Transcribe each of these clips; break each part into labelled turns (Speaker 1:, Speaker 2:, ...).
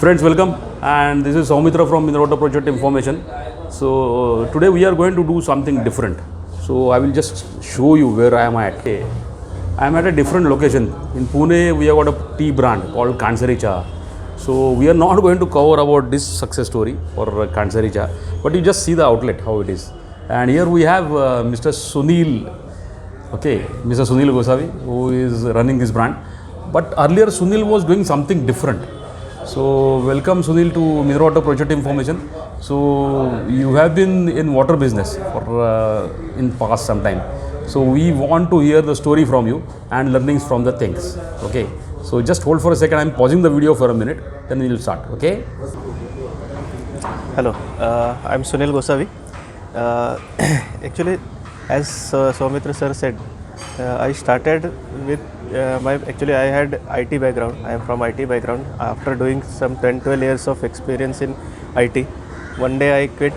Speaker 1: Friends, welcome, and this is Soumitra from Mineral Project Information. So today we are going to do something different. So I will just show you where I am at. Okay. I am at a different location. In Pune, we have got a tea brand called Khandsari Cha. So we are not going to cover about this success story for Khandsari Cha, but you just see the outlet, how it is. And here we have Mr. Sunil, Mr. Sunil Gosavi, who is running this brand. But earlier Sunil was doing something different. So welcome Sunil to Mineral Project Information. So you have been in water business for in past some time. So we want to hear the story from you and learnings from the things. Okay. So just hold for a second. I'm pausing the video for a minute. Then we will start. Okay.
Speaker 2: Hello, I'm Sunil Gosavi. Actually, as Soumitra sir said, I started with I had IT background. I am from IT background. After doing some 10-12 years of experience in IT, one day I quit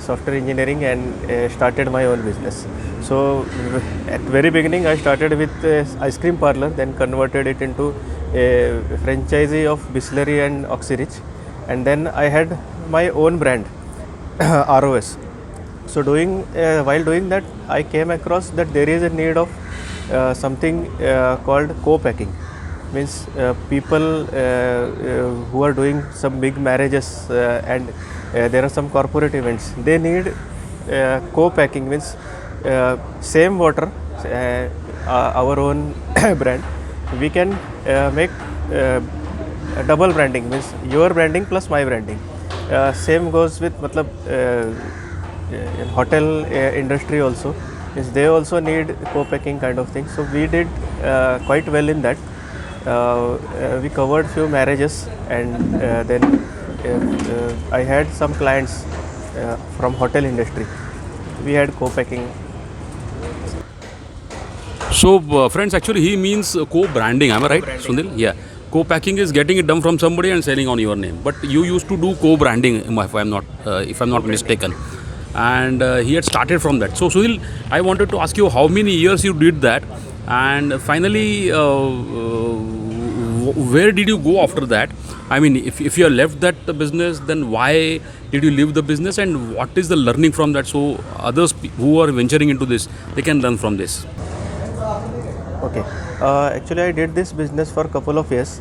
Speaker 2: software engineering and started my own business. So at very beginning I started with Ice Cream Parlour, then converted it into a franchisee of Bisleri and Oxyrich, and then I had my own brand ROS. So while doing that, I came across that there is a need of something called co-packing. Means people who are doing some big marriages and there are some corporate events, they need co-packing. Means same water, our own brand, we can make double branding, means your branding plus my branding. Same goes with in hotel industry also, means they also need co-packing kind of thing. So we did quite well in that. We covered few marriages, and then I had some clients from hotel industry. We had co-packing.
Speaker 1: So friends, actually he means co-branding. Am I right, Sunil? Yeah. Co-packing is getting it done from somebody and selling on your name. But you used to do co-branding, if I'm not mistaken. And he had started from that. So Sunil, I wanted to ask you how many years you did that, and finally where did you go after that? I mean, if you have left that business, then why did you leave the business, and what is the learning from that, so others who are venturing into this, they can learn from this?
Speaker 2: Okay. Actually, I did this business for a couple of years.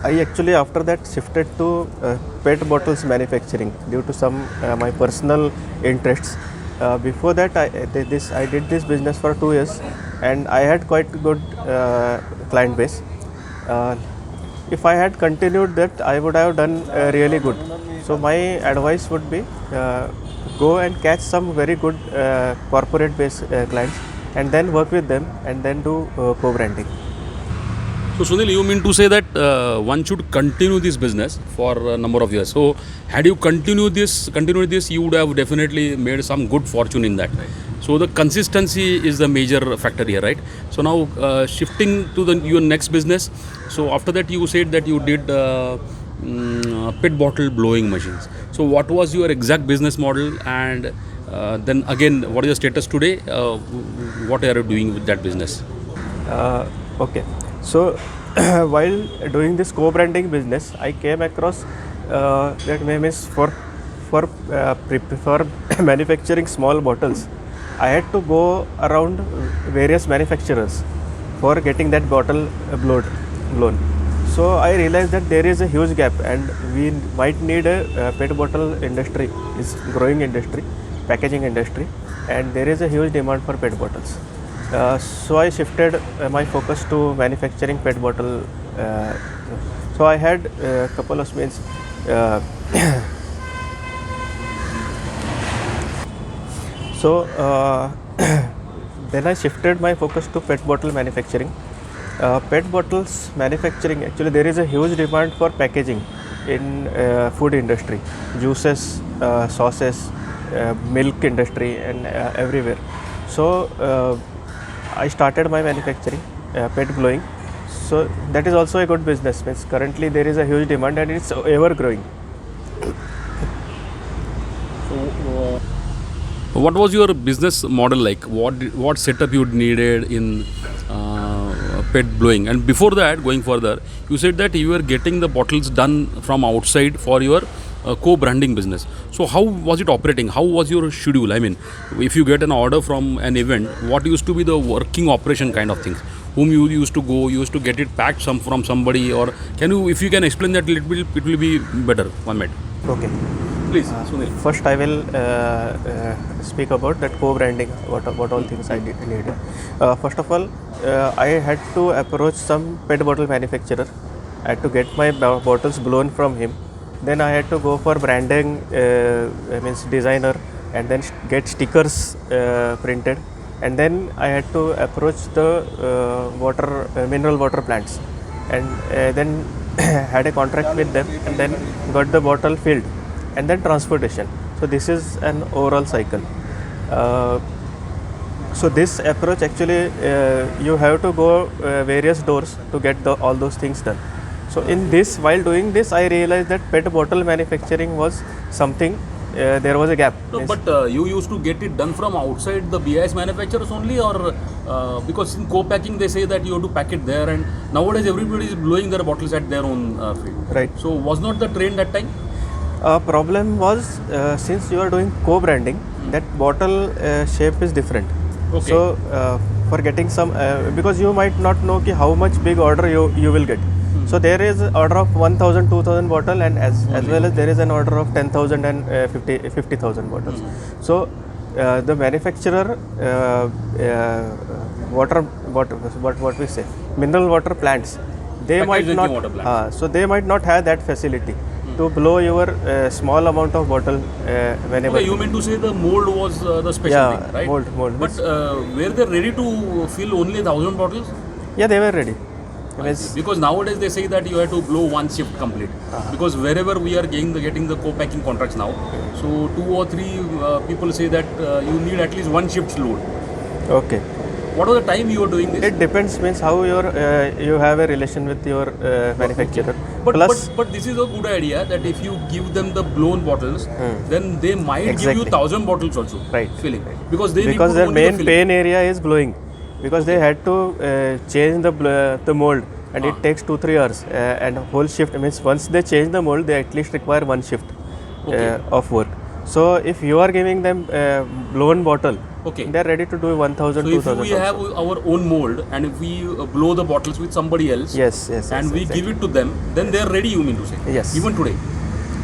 Speaker 2: I actually after that shifted to PET bottles manufacturing due to some my personal interests. Before that, I did this business for 2 years, and I had quite good client base. If I had continued that, I would have done really good. So my advice would be go and catch some very good corporate based clients, and then work with them, and then do co-branding.
Speaker 1: So Sunil, you mean to say that one should continue this business for a number of years. So had you continued this, you would have definitely made some good fortune in that. So the consistency is the major factor here, right? So now shifting to your next business. So after that you said that you did PET bottle blowing machines. So what was your exact business model, and then again what is the status today? What are you doing with that business?
Speaker 2: Okay. So while doing this co-branding business, I came across that means for manufacturing small bottles, I had to go around various manufacturers for getting that bottle blown. So I realized that there is a huge gap, and we might need a PET bottle industry is growing industry, packaging industry, and there is a huge demand for PET bottles. So I shifted my focus to manufacturing PET bottle. So I had a couple of means. Then I shifted my focus to PET bottle manufacturing. PET bottles manufacturing, actually there is a huge demand for packaging in food industry, juices, sauces, milk industry, and everywhere. So I started my manufacturing PET blowing. So that is also a good business. Means currently there is a huge demand, and it's ever growing.
Speaker 1: What was your business model like? What setup you needed in pet blowing. And before that, going further, you said that you were getting the bottles done from outside for your co-branding business. So how was it operating? How was your schedule? I mean, if you get an order from an event, what used to be the working operation kind of things? Whom you used to go, you used to get it packed from somebody, or can you, if you can explain that a little bit, it will be better. 1 minute.
Speaker 2: Okay.
Speaker 1: Please, Sunil.
Speaker 2: First, I will speak about that co-branding. What all things I needed. First of all, I had to approach some pet bottle manufacturer. I had to get my bottles blown from him. Then I had to go for branding, means designer, and then get stickers printed. And then I had to approach the mineral water plants, and then had a contract with them, and then got the bottle filled, and then transportation. So this is an overall cycle. So this approach actually, you have to go various doors to get all those things done. So in this, while doing this, I realized that pet bottle manufacturing was something, there was a gap.
Speaker 1: No, but you used to get it done from outside the BIS manufacturers only, or because in co-packing they say that you have to pack it there, and nowadays everybody is blowing their bottles at their own field.
Speaker 2: Right.
Speaker 1: So was not the trend that time?
Speaker 2: Problem was, since you are doing co-branding, that bottle shape is different.
Speaker 1: Okay.
Speaker 2: So for getting some, because you might not know how much big order you will get. So there is order of 1,000, 2,000 bottle, and as well as there is an order of 10,000 and 50,000 bottles. So the manufacturer, what we say, mineral water plants, they might not. So they might not have that facility to blow your small amount of bottle whenever.
Speaker 1: Okay, you mean to say the mold was the special thing, right?
Speaker 2: Mold.
Speaker 1: But were they ready to fill only 1,000 bottles?
Speaker 2: Yeah, they were ready.
Speaker 1: Because nowadays they say that you have to blow one shift complete. Because wherever we are getting the co-packing contracts now, so 2 or 3 people say that you need at least one shift's load.
Speaker 2: Okay.
Speaker 1: What was the time you were doing this?
Speaker 2: It depends, means how you have a relation with your manufacturer.
Speaker 1: But this is a good idea that if you give them the blown bottles, then they might give you 1,000 bottles also.
Speaker 2: Right.
Speaker 1: Filling. Because
Speaker 2: their main pain area is blowing. Because they had to change the mold, and it takes 2-3 hours, and whole shift, means once they change the mold, they at least require one shift of work. So if you are giving them blown bottle, they are ready to do 1,000, 2,000.
Speaker 1: So if we have our own mold, and if we blow the bottles with somebody else, and we give it to them, then they are ready, you mean to say?
Speaker 2: Yes.
Speaker 1: Even today?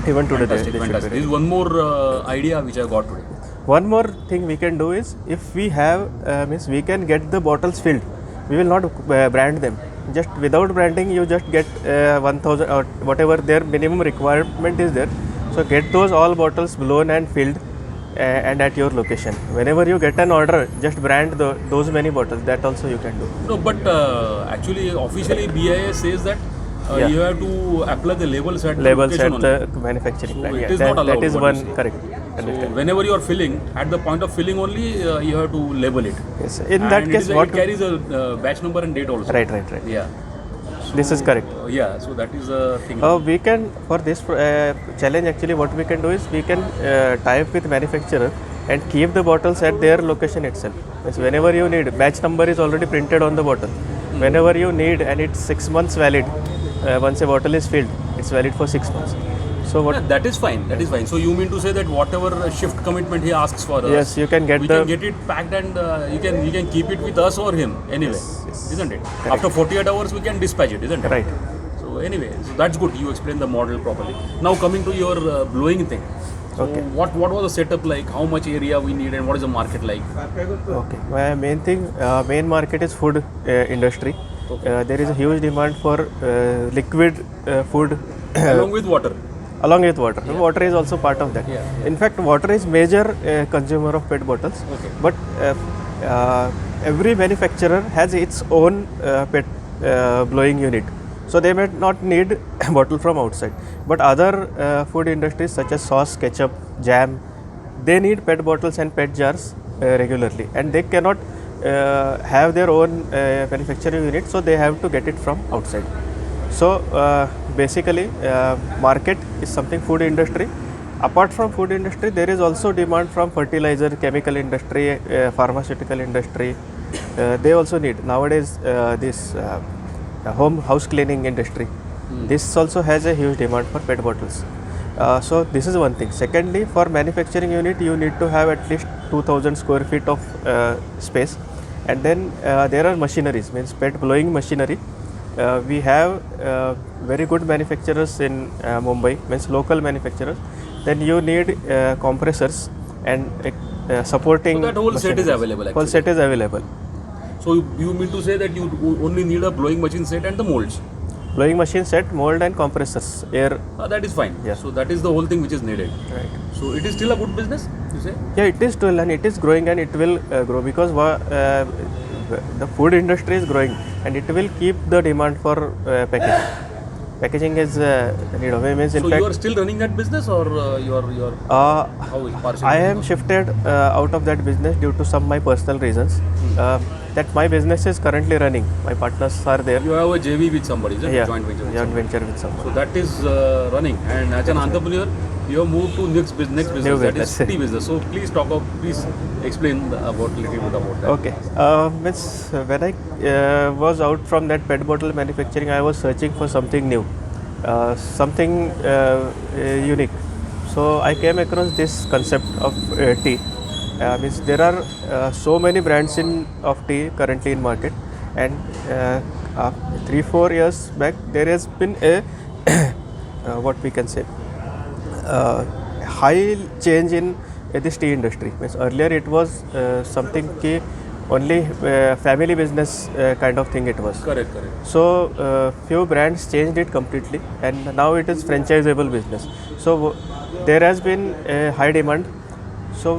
Speaker 2: Even today.
Speaker 1: Fantastic. This is one more idea which I got today.
Speaker 2: One more thing we can do is, if we have, means we can get the bottles filled. We will not brand them. Just without branding, you just get 1,000 or whatever their minimum requirement is there. So get those all bottles blown and filled, and at your location. Whenever you get an order, just brand those many bottles. That also you can do.
Speaker 1: No, but actually, officially, BIS says that you have to apply the labels at
Speaker 2: the manufacturing plant.
Speaker 1: It is not allowed.
Speaker 2: That is one correct.
Speaker 1: So whenever you are filling, at the point of filling only, you have to label it.
Speaker 2: Yes. In that case,
Speaker 1: it carries a batch number and date also.
Speaker 2: Right.
Speaker 1: Yeah. So,
Speaker 2: this is correct.
Speaker 1: Yeah. So that is a thing.
Speaker 2: We can, for this challenge, actually, what we can do is we can tie up with manufacturer and keep the bottles at their location itself. Means whenever you need, batch number is already printed on the bottle. Whenever you need, and it's 6 months valid. Once a bottle is filled, it's valid for 6 months. So
Speaker 1: that is fine. So you mean to say that whatever shift commitment he asks for us,
Speaker 2: yes, you can get
Speaker 1: we can get it packed, and you can keep it with us or him anyway, isn't it?
Speaker 2: Correct.
Speaker 1: After 48 hours we can dispatch it, isn't it?
Speaker 2: Right.
Speaker 1: So anyway, so that's good. You explained the model properly. Now coming to your blowing thing. So what was the setup like? How much area we need, and what is the market like?
Speaker 2: Okay. My main market is food industry. There is a huge demand for liquid food
Speaker 1: along with water.
Speaker 2: Yeah. Water is also part of that. In fact, water is major consumer of PET bottles. But every manufacturer has its own PET blowing unit. So they may not need a bottle from outside. But other food industries such as sauce, ketchup, jam, they need PET bottles and PET jars regularly. And they cannot have their own manufacturing unit, so they have to get it from outside. So basically, market is something food industry. Apart from food industry, there is also demand from fertilizer, chemical industry, pharmaceutical industry, they also need nowadays this home house cleaning industry. This also has a huge demand for PET bottles. So this is one thing. Secondly, for manufacturing unit, you need to have at least 2,000 square feet of space, and then there are machineries, means PET blowing machinery. We have very good manufacturers in Mumbai, means local manufacturers. Then you need compressors and supporting.
Speaker 1: So that whole set is
Speaker 2: machineries.
Speaker 1: available
Speaker 2: Whole
Speaker 1: actually.
Speaker 2: set is available.
Speaker 1: So you mean to say that you only need a blowing machine set and the molds?
Speaker 2: Blowing machine set, mold and compressors, air.
Speaker 1: That is fine.
Speaker 2: Yeah.
Speaker 1: So that is the whole thing which is needed.
Speaker 2: Right.
Speaker 1: So it is still a good business, you say?
Speaker 2: Yeah, it is still and it is growing and it will grow because the food industry is growing and it will keep the demand for packaging. Packaging is need of means in
Speaker 1: So
Speaker 2: fact.
Speaker 1: you are still running that business or you are how is partially?
Speaker 2: I am shifted out of that business due to some my personal reasons. That my business is currently running. My partners are there.
Speaker 1: You have a JV with somebody, is it?
Speaker 2: Yeah,
Speaker 1: Joint venture. With
Speaker 2: joint
Speaker 1: somebody.
Speaker 2: venture with someone.
Speaker 1: So that is running, and as an entrepreneur, you have moved to next business,
Speaker 2: New
Speaker 1: that is
Speaker 2: business.
Speaker 1: city business. So please explain about little bit about that.
Speaker 2: Okay. Means when I was out from that PET bottle manufacturing, I was searching for something new, something unique. So I came across this concept of tea. Means there are so many brands of tea currently in market, and 3-4 years back there has been a what we can say high change in this tea industry. Means earlier it was something ki only family business kind of thing it was.
Speaker 1: Correct.
Speaker 2: So few brands changed it completely, and now it is franchisable business. So there has been a high demand. So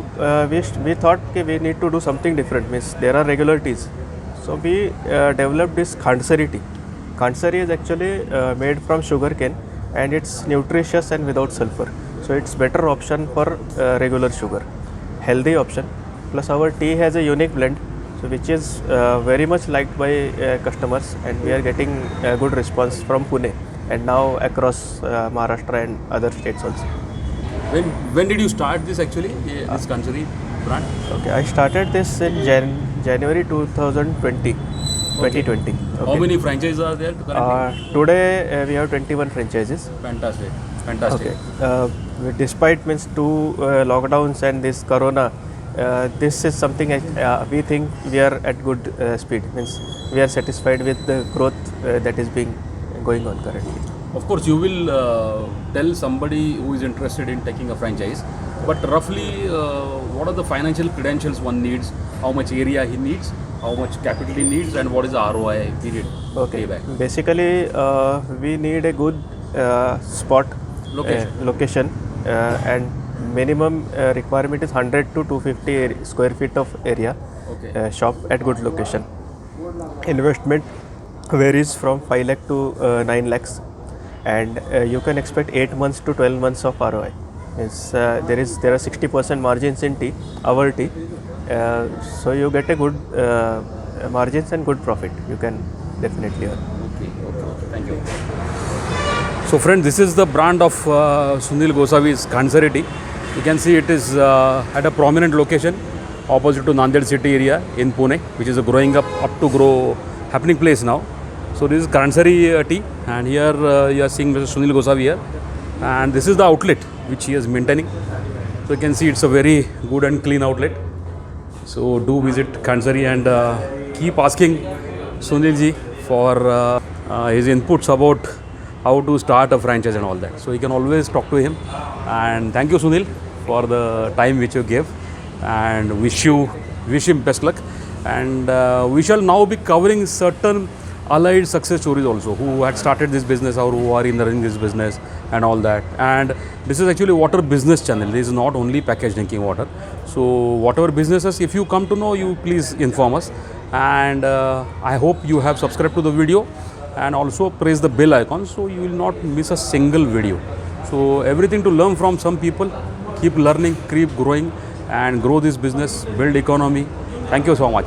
Speaker 2: we thought that we need to do something different. Means there are regular teas. So we developed this Khandsari tea. Khandsari is actually made from sugar cane, and it's nutritious and without sulfur. So it's better option for regular sugar, healthy option. Plus our tea has a unique blend, so which is very much liked by customers, and we are getting a good response from Pune and now across Maharashtra and other states also.
Speaker 1: When did you start this actually? This Khandsari brand?
Speaker 2: Okay, I started this in January 2020. 2020.
Speaker 1: How
Speaker 2: Okay.
Speaker 1: many franchises are there currently?
Speaker 2: Today we have 21 franchises.
Speaker 1: Fantastic.
Speaker 2: Okay. Despite means 2 lockdowns and this corona, this is something we think we are at good speed. Means we are satisfied with the growth that is going on currently.
Speaker 1: Of course, you will tell somebody who is interested in taking a franchise, but roughly what are the financial credentials one needs, how much area he needs, how much capital he needs, and what is the ROI period payback?
Speaker 2: Basically, we need a good spot, location, and minimum requirement is 100 to 250 square feet of area.
Speaker 1: Okay.
Speaker 2: Shop at good location. Investment varies from 5 lakh to 9 lakhs, and you can expect 8 months to 12 months of ROI. Means there are 60% margins in tea, our tea. So you get a good margins and good profit. You can definitely earn.
Speaker 1: Okay. Thank you. So friend, this is the brand of Sunil Gosavi's Khandsari tea. You can see it is at a prominent location opposite to Nanded city area in Pune, which is a growing up to grow happening place now. So this is Khandsari tea, and here you are seeing Mr. Sunil Gosavi here, and this is the outlet which he is maintaining. So you can see it's a very good and clean outlet. So do visit Khandsari and keep asking Sunil ji for his inputs about how to start a franchise and all that. So you can always talk to him. And thank you, Sunil, for the time which you gave, and wish him best luck. And we shall now be covering certain allied success stories also, who had started this business or who are in running this business and all that. And this is actually water business channel. This is not only packaged drinking water. So whatever businesses, if you come to know, you please inform us. And I hope you have subscribed to the video and also press the bell icon so you will not miss a single video. So everything to learn from some people. Keep learning, keep growing, and grow this business, build economy. Thank you so much.